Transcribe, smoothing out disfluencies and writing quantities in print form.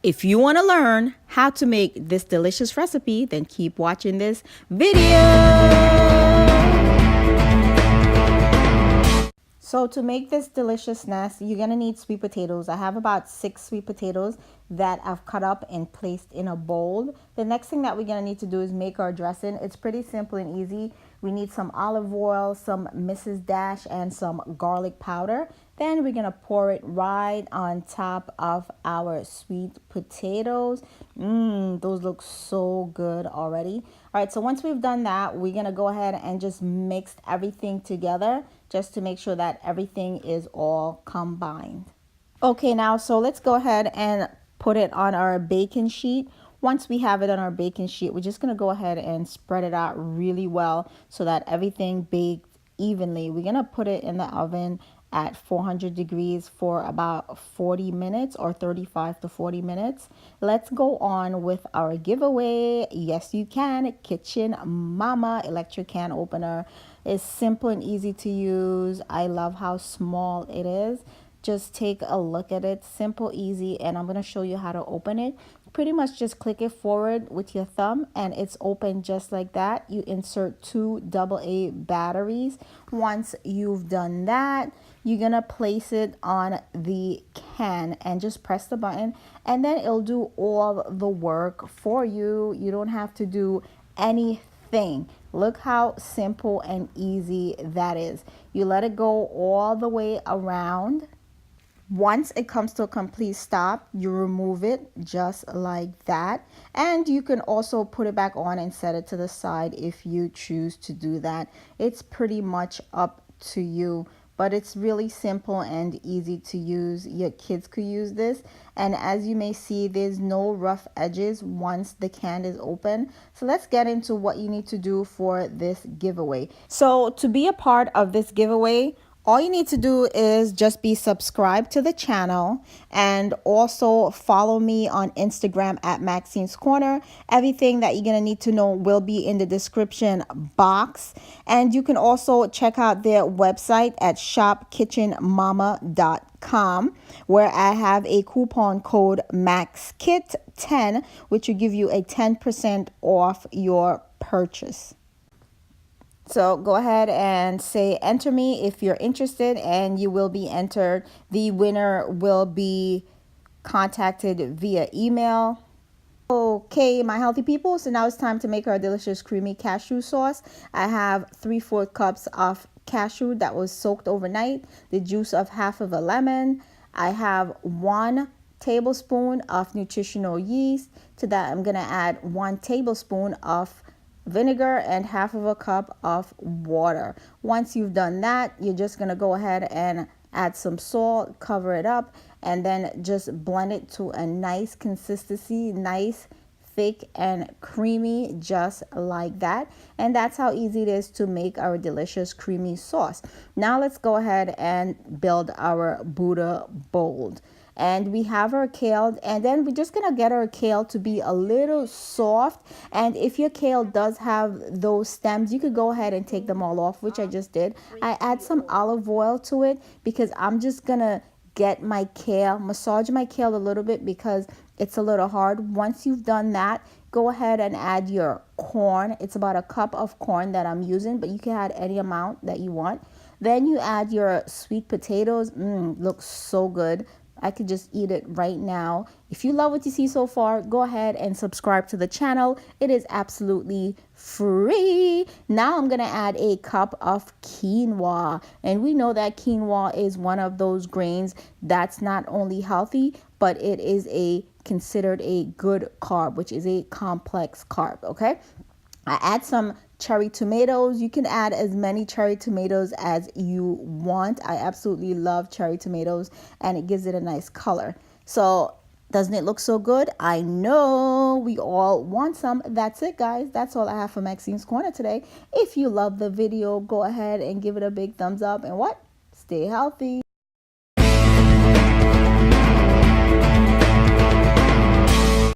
If you want to learn how to make this delicious recipe, then keep watching this video. So to make this deliciousness, you're going to need sweet potatoes. I have about 6 sweet potatoes that I've cut up and placed in a bowl. The next thing that we're going to need to do is make our dressing. It's pretty simple and easy. We need some olive oil, some Mrs. Dash, and some garlic powder. Then we're going to pour it right on top of our sweet potatoes. Those look so good already. All right, so once we've done that, we're going to go ahead and just mix everything together just to make sure that everything is all combined. Okay, now, so let's go ahead and put it on our baking sheet. Once we have it on our baking sheet, we're just going to go ahead and spread it out really well so that everything baked evenly. We're going to put it in the oven at 400 degrees for about 40 minutes or 35 to 40 minutes. Let's go on with our giveaway. Yes, you can. Kitchen Mama electric can opener is simple and easy to use. I love how small it is. Just take a look at it. Simple, easy, and I'm going to show you how to open it. Pretty much just click it forward with your thumb and it's open just like that. You insert 2 AA batteries. Once you've done that, you're going to place it on the can and just press the button, and then it'll do all the work for you. You don't have to do anything. Look how simple and easy that is. You let it go all the way around. Once it comes to a complete stop, you remove it just like that. And you can also put it back on and set it to the side if you choose to do that. It's pretty much up to you, but it's really simple and easy to use. Your kids could use this. And as you may see, there's no rough edges once the can is open. So let's get into what you need to do for this giveaway. So to be a part of this giveaway, all you need to do is just be subscribed to the channel and also follow me on Instagram at Maxinescorner. Everything that you're going to need to know will be in the description box. And you can also check out their website at shopkitchenmama.com, where I have a coupon code MAXKIT10, which will give you a 10% off your purchase. So go ahead and say enter me if you're interested, and you will be entered. The winner will be contacted via email. Okay, my healthy people, so now it's time to make our delicious creamy cashew sauce. I have 3/4 cups of cashew that was soaked overnight, the juice of half of a lemon. I have 1 tablespoon of nutritional yeast. To that, I'm going to add 1 tablespoon of vinegar and half of a cup of water. Once you've done that, you're just going to go ahead and add some salt, cover it up, and then just blend it to a nice consistency, nice, thick and creamy, just like that. And that's how easy it is to make our delicious creamy sauce. Now let's go ahead and build our Buddha bowl. And we have our kale, and then we're just gonna get our kale to be a little soft. And if your kale does have those stems, you could go ahead and take them all off, which I just did. I add some olive oil to it because I'm just gonna get my kale, massage my kale a little bit because it's a little hard. Once you've done that, go ahead and add your corn. It's about a cup of corn that I'm using, but you can add any amount that you want. Then you add your sweet potatoes. Looks so good. I could just eat it right now. If you love what you see so far, go ahead and subscribe to the channel. It is absolutely free. Now I'm going to add a cup of quinoa. And we know that quinoa is one of those grains that's not only healthy, but it is considered a good carb, which is a complex carb, okay? I add some cherry tomatoes. You can add as many cherry tomatoes as you want. I absolutely love cherry tomatoes, and it gives it a nice color. So doesn't it look so good? I know we all want some. That's it, guys. That's all I have for Maxine's Corner today. If you love the video, go ahead and give it a big thumbs up, and stay healthy.